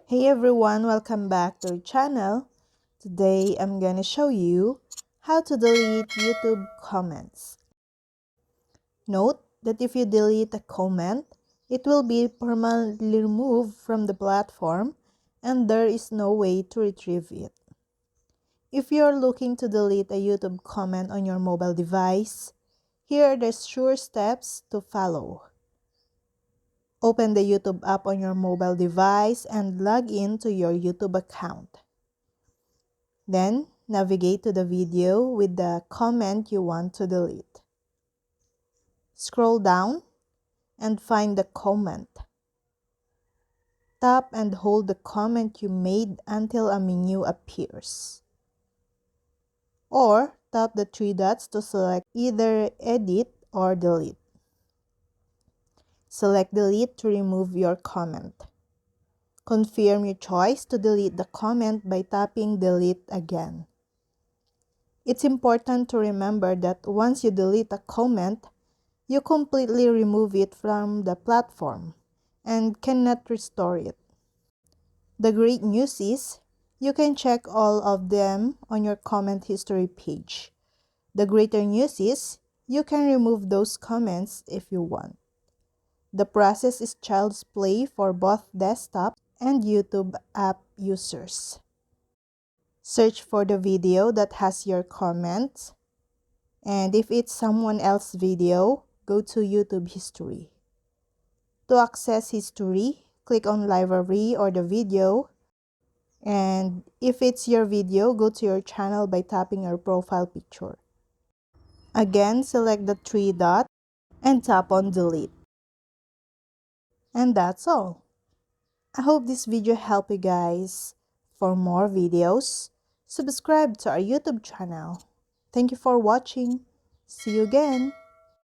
Hey everyone, welcome back to our channel. Today I'm gonna show you how to delete YouTube comments. Note that if you delete a comment, it will be permanently removed from the platform and there is no way to retrieve it. If you're looking to delete a YouTube comment on your mobile device, here are the sure steps to follow. Open the YouTube app on your mobile device and log in to your YouTube account. Then, navigate to the video with the comment you want to delete. Scroll down and find the comment. Tap and hold the comment you made until a menu appears. Or tap the three dots to select either edit or delete. Select delete to remove your comment. Confirm your choice to delete the comment by tapping delete again. It's important to remember that once you delete a comment, you completely remove it from the platform and cannot restore it. The great news is you can check all of them on your comment history page. The greater news is you can remove those comments if you want. The process is child's play for both desktop and YouTube app users. Search for the video that has your comments, and if it's someone else's video, go to YouTube history. To access history, click on library or the video, and if it's your video, go to your channel by tapping your profile picture. Again, select the three dots and tap on delete. And that's all. I hope this video helped you guys. For more videos, subscribe to our YouTube channel. Thank you for watching. See you again.